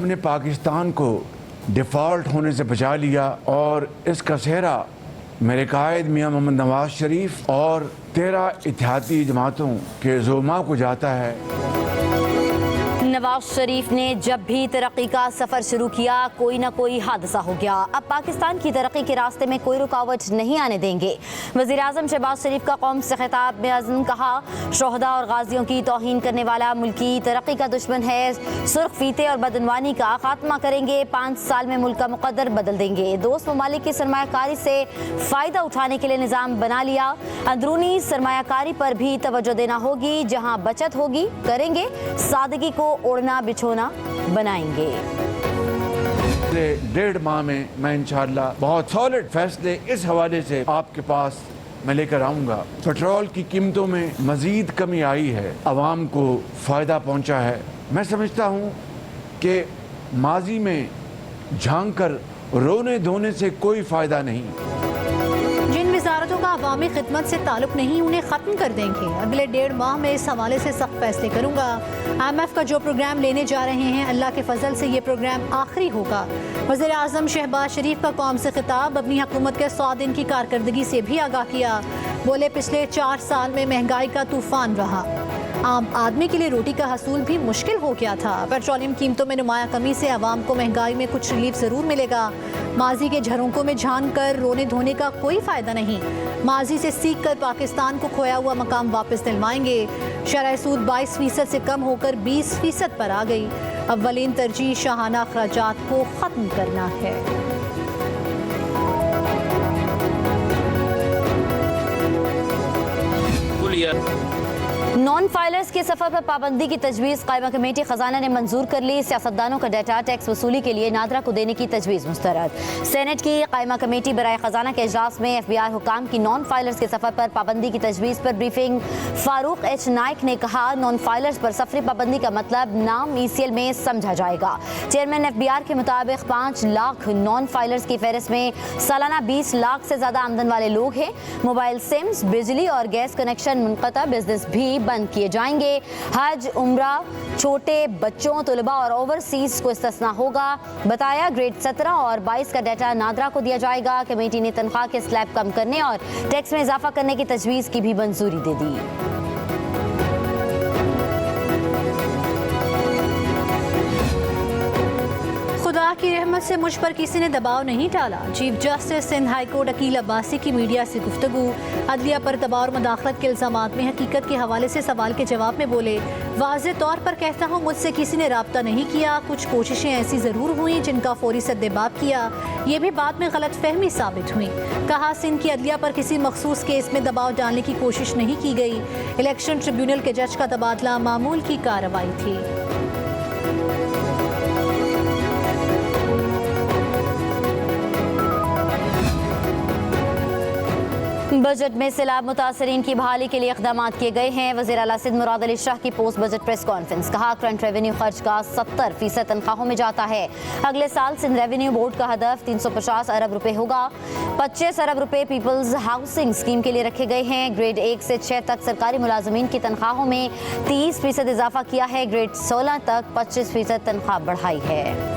हमने पाकिस्तान को डिफ़ॉल्ट होने से बचा लिया और इसका सेहरा मेरे कायद मियाँ मोहम्मद नवाज शरीफ और 13 इत्तेहादी जमातों के ज़ुलमा को जाता है। नवाज शरीफ ने जब भी तरक्की का सफ़र शुरू किया कोई ना कोई हादसा हो गया। अब पाकिस्तान की तरक्की के रास्ते में कोई रुकावट नहीं आने देंगे। वज़ीर आज़म शहबाज शरीफ का कौम से खिताब में अज़म कहा, शोहदा और गाजियों की तौहीन करने वाला मुल्की तरक्की का दुश्मन है। सुर्ख फीते और बदनवानी का खात्मा करेंगे। 5 साल में मुल्क का मुकद्दर बदल देंगे। दोस्त ममालिक की सरमायाकारी से फ़ायदा उठाने के लिए निज़ाम बना लिया। अंदरूनी सरमायाकारी पर भी तवज्जो देना होगी। जहाँ बचत होगी करेंगे, सादगी को ओढ़ना बिछोना बनाएंगे। 1.5 माह में मैं इंशाअल्लाह बहुत सॉलिड फैसले इस हवाले से आपके पास मैं लेकर आऊँगा। पेट्रोल की कीमतों में मज़ीद कमी आई है, आवाम को फ़ायदा पहुँचा है। मैं समझता हूँ कि माजी में झांक कर रोने धोने से कोई फ़ायदा नहीं। जिन वजारतों का अवामी खिदमत से ताल्लुक़ नहीं उन्हें ख़त्म कर देंगे। अगले 1.5 माह में इस हवाले से सख्त फैसले करूँगा। IMF का जो प्रोग्राम लेने जा रहे हैं, अल्लाह के फजल से ये प्रोग्राम आखिरी होगा। वज़ीर आज़म शहबाज शरीफ का कौम से खिताब, अपनी हुकूमत के 100 दिन की कारकर्दगी से भी आगाह किया। बोले, पिछले 4 साल में महंगाई का तूफान रहा, आम आदमी के लिए रोटी का हसूल भी मुश्किल हो गया था। पेट्रोलियम कीमतों में नुमाया कमी से आवाम को महंगाई में कुछ रिलीफ ज़रूर मिलेगा। माजी के झरोकों में झांक कर रोने धोने का कोई फ़ायदा नहीं। माजी से सीख कर पाकिस्तान को खोया हुआ मकाम वापस दिलवाएंगे। शरह सूद 22% से कम होकर 20% पर आ गई। अव्वलीन तरजीह शाहाना अखराजात को ख़त्म करना है। नॉन फाइलर्स के सफ़र पर पाबंदी की तजवीज़ कायमा कमेटी ख़जाना ने मंजूर कर ली। सियासतदानों का डाटा टैक्स वसूली के लिए नादरा को देने की तजवीज़ मुस्तरद। सेनेट की कायमा कमेटी बराए ख़जाना के इजलास में FBI हुकाम की नॉन फाइलर्स के सफ़र पर पाबंदी की तजवीज़ पर ब्रीफिंग। फारूक H नाइक ने कहा, नॉन फाइलर्स पर सफरी पाबंदी का मतलब नाम ECL में समझा जाएगा। चेयरमैन FBR के मुताबिक 5 लाख नॉन फाइलर्स की फहरिस्त में सालाना 20 लाख से ज़्यादा आमदन वाले लोग हैं। मोबाइल सिम्स, बिजली और गैस कनेक्शन मुनक़ता, बिजनेस भी बंद किए जाएंगे। हज, उम्रा, छोटे बच्चों, तुलबा और ओवरसीज को इस्तिस्ना होगा। बताया, ग्रेड 17 और 22 का डाटा नादरा को दिया जाएगा। कमेटी ने तनख्वाह के स्लैब कम करने और टैक्स में इजाफा करने की तजवीज़ की भी मंजूरी दे दी। खुदा की रहमत से मुझ पर किसी ने दबाव नहीं डाला। Chief justice Sindh high court Akeel Abbasi की मीडिया से गुफ्तगू। अदलिया पर दबाव और मुदाखलत के इल्ज़ामात में हकीकत के हवाले से सवाल के जवाब में बोले, वाज़ेह तौर पर कहता हूँ, मुझसे किसी ने राब्ता नहीं किया। कुछ कोशिशें ऐसी ज़रूर हुई जिनका फौरी सद्देबाब किया, ये भी बाद में गलत फहमी साबित हुई। कहा, सिंध की अदलिया पर किसी मखसूस केस में दबाव डालने की कोशिश नहीं की गई। इलेक्शन ट्रिब्यूनल के जज का तबादला मामूल की कार्रवाई थी। बजट में सैलाब मुतासरीन की बहाली के लिए इक़दाम किए गए हैं। वज़ीर आला सिंध मुराद अली शाह की पोस्ट बजट प्रेस कॉन्फ्रेंस। कहा, करंट रेवेन्यू खर्च का 70% तनख्वाहों में जाता है। अगले साल सिंध रेवेन्यू बोर्ड का हदफ 350 अरब रुपए होगा। 25 अरब रुपए पीपल्स हाउसिंग स्कीम के लिए रखे गए हैं। ग्रेड 1 से 6 तक सरकारी मुलाजमीन की तनख्वाहों में 30% इजाफा किया है। ग्रेड 16 तक 25% तनख्वाह बढ़ाई है।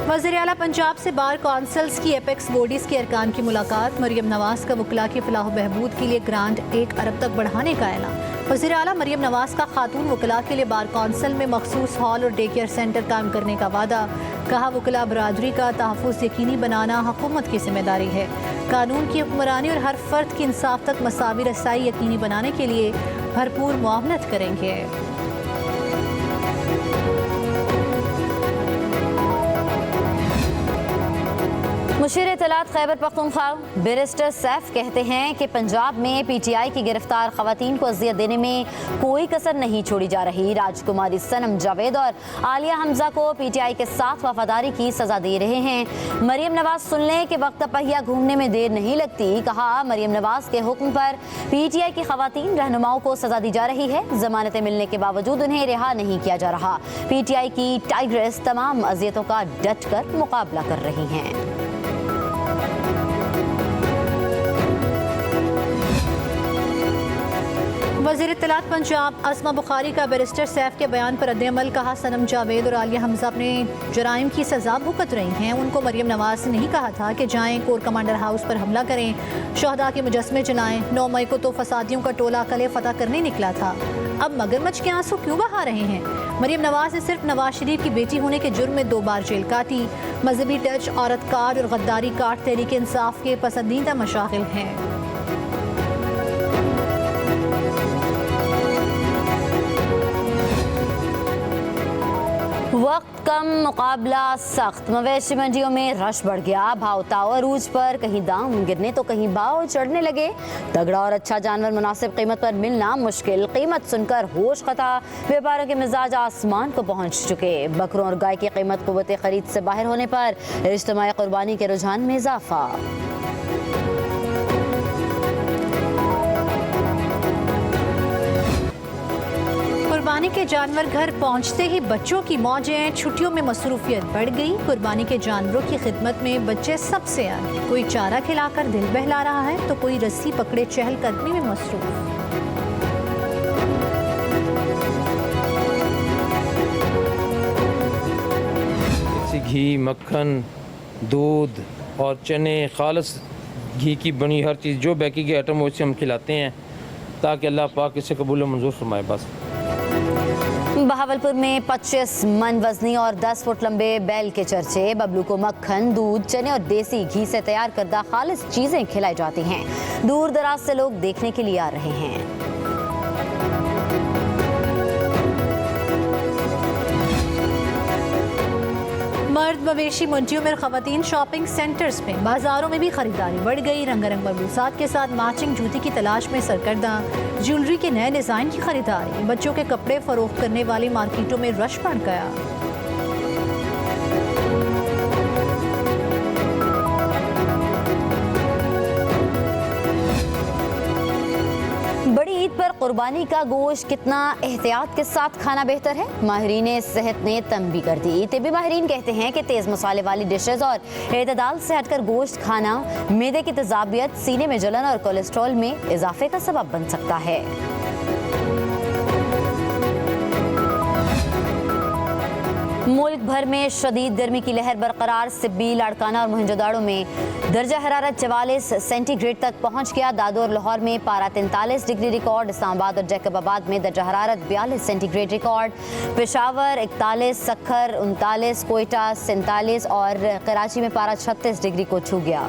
वज़ीर आला पंजाब से बार कौंसल्स की एपेक्स बॉडीज़ के अरकान की मुलाकात। मरियम नवाज़ का वकला की फलाह बहबूद के लिए ग्रांट 1 अरब तक बढ़ाने का ऐलान। वज़ीर आला मरियम नवाज़ का खातून वकला के लिए बार कौंसल में मखसूस हॉल और डे केयर सेंटर कायम करने का वादा। कहा, वकला बरादरी का तहफ़्फ़ुज़ यकीनी बनाना हुकूमत की जिम्मेदारी है। कानून की हुक्मरानी और हर फर्द की इंसाफ तक मसावी रसाई यकीनी बनाने के लिए भरपूर मुआवनत करेंगे। मुशीर इत्तलात खैबर पख्तूनख्वा बैरिस्टर सैफ कहते हैं कि पंजाब में PTI की गिरफ्तार खवातीन को अजियत देने में कोई कसर नहीं छोड़ी जा रही। राजकुमारी सनम जावेद और आलिया हमजा को PTI के साथ वफादारी की सजा दे रहे हैं। मरियम नवाज सुन लें कि वक्त पहिया घूमने में देर नहीं लगती। कहा, मरियम नवाज के हुक्म पर PTI की खवातीन रहनुमाओं को सजा दी जा रही है। जमानतें मिलने के बावजूद उन्हें रिहा नहीं किया जा रहा। PTI की टाइग्रेस तमाम अजियतों का डट कर मुकाबला कर रही हैं। वज़ीर इत्तलात पंजाब असमा बुखारी का बैरिस्टर सैफ के बयान पर रद्द-ए-अमल। कहा सनम जावेद और आलिया हमजा अपने जराइम की सजा भुगत रही हैं। उनको मरियम नवाज ने नहीं कहा था कि जाएं कोर कमांडर हाउस पर हमला करें, शहदा के मुजस्मे जलाएं। 9 मई को तो फसादियों का टोला कले फतह करने निकला था। अब मगरमच्छ के आंसू क्यों बहा रहे हैं? मरियम नवाज ने सिर्फ नवाज शरीफ की बेटी होने के जुर्म में 2 बार जेल काटी। मजहबी टच, औरत कार्ड और गद्दारी कार्ड तहरीक इंसाफ के पसंदीदा मशागिल हैं। वक्त कम, मुकाबला सख्त। मवेशी मंडियों में रश बढ़ गया। भाव ताव अरूज पर, कहीं दाम गिरने तो कहीं भाव चढ़ने लगे। तगड़ा और अच्छा जानवर मुनासिब कीमत पर मिलना मुश्किल। कीमत सुनकर होश खता, व्यापारियों के मिजाज आसमान को पहुंच चुके। बकरों और गाय की कीमत कुव्वत खरीद से बाहर होने पर इज्तिमाई कुर्बानी के रुझान में इजाफा। कुर्बानी के जानवर घर पहुंचते ही बच्चों की मौजें। छुट्टियों में मसरूफियत बढ़ गई। कुर्बानी के जानवरों की खिदमत में बच्चे सबसे आगे। कोई चारा खिलाकर दिल बहला रहा है तो कोई रस्सी पकड़े चहलकदमी में मसरूफ। घी, मक्खन, दूध और चने, खालस घी की बनी हर चीज़ जो बैकी के आइटम हो उसे हम खिलाते हैं ताकि अल्लाह पाक इसे कबूल मंजूर फरमाए। बस बहावलपुर में 25 मन वजनी और 10 फुट लंबे बैल के चर्चे। बबलू को मक्खन, दूध, चने और देसी घी से तैयार करदा खालिस चीजें खिलाई जाती हैं। दूर दराज से लोग देखने के लिए आ रहे हैं। मर्द मवेशी मंडियों में खवातीन शॉपिंग सेंटर्स में, बाजारों में भी खरीदारी बढ़ गई। रंगारंग मलबूसात के साथ मैचिंग जूती की तलाश में सरकर्दा। ज्वेलरी के नए डिजाइन की खरीदारी। बच्चों के कपड़े फरोख्त करने वाली मार्केटों में रश बढ़ गया। बड़ी ईद पर कुर्बानी का गोश्त कितना एहतियात के साथ खाना बेहतर है? माहिरीन सेहत ने तंबी कर दी। तिब्बी माहिरीन कहते हैं कि तेज मसाले वाली डिशेज और एतदाल से हटकर गोश्त खाना मैदे की तेजाबियत, सीने में जलन और कोलेस्ट्रॉल में इजाफे का सबब बन सकता है। मुल्क भर में शदीद गर्मी की लहर बरकरार। सिब्बी, लाड़काना और मोहनजोदाड़ो में दर्जा हरारत 44 सेंटीग्रेड तक पहुंच गया। दादो और लाहौर में पारा 43 डिग्री रिकॉर्ड। इस्लामाबाद और जैकबाबाद में दर्जा हरारत 42 सेंटीग्रेड रिकॉर्ड। पेशावर 41, सक्खर 39, कोयटा 47 और कराची में पारा 36 डिग्री को छू गया।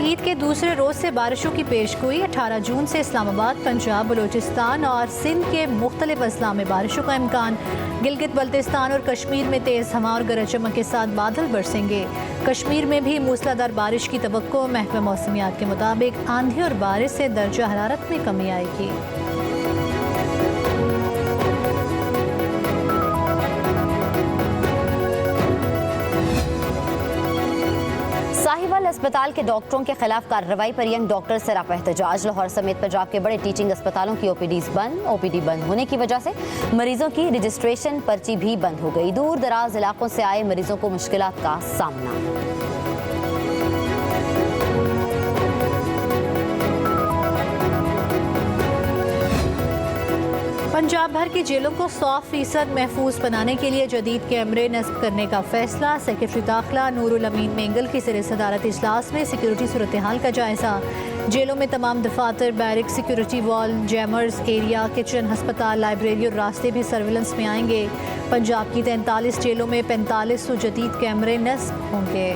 ईद के दूसरे रोज से बारिशों की पेशगोई। 18 जून से इस्लामाबाद, पंजाब, बलूचिस्तान और सिंध के मुख्तलिफ अजला में बारिशों का इम्कान। गिलगित बल्तिस्तान और कश्मीर में तेज़ हवा और गरज चमक के साथ बादल बरसेंगे। कश्मीर में भी मूसलाधार बारिश की तवक्को। महकमा मौसमियात के मुताबिक आंधी और बारिश से दर्जा हरारत में कमी आएगी। साहिवाल अस्पताल के डॉक्टरों के खिलाफ कार्रवाई पर यंग डॉक्टर से रापा एहतजाज। लाहौर समेत पंजाब के बड़े टीचिंग अस्पतालों की ओपीडी बंद होने की वजह से मरीजों की रजिस्ट्रेशन पर्ची भी बंद हो गई। दूर दराज इलाकों से आए मरीजों को मुश्किलात का सामना। पंजाब भर की जेलों को 100% महफूज बनाने के लिए जदीद कैमरे नस्ब करने का फैसला। सेक्रेटरी दाखिला नूरुल अमीन मेंगल की ज़ेर सदारत इजलास में सिक्योरिटी सूरत हाल का जायजा। जेलों में तमाम दफातर, barrack, security wall, jammers area, kitchen, हस्पताल, लाइब्रेरी और रास्ते भी सर्विलेंस में आएंगे। पंजाब की 43 जेलों में 4500 जदीद कैमरे नस्ब होंगे।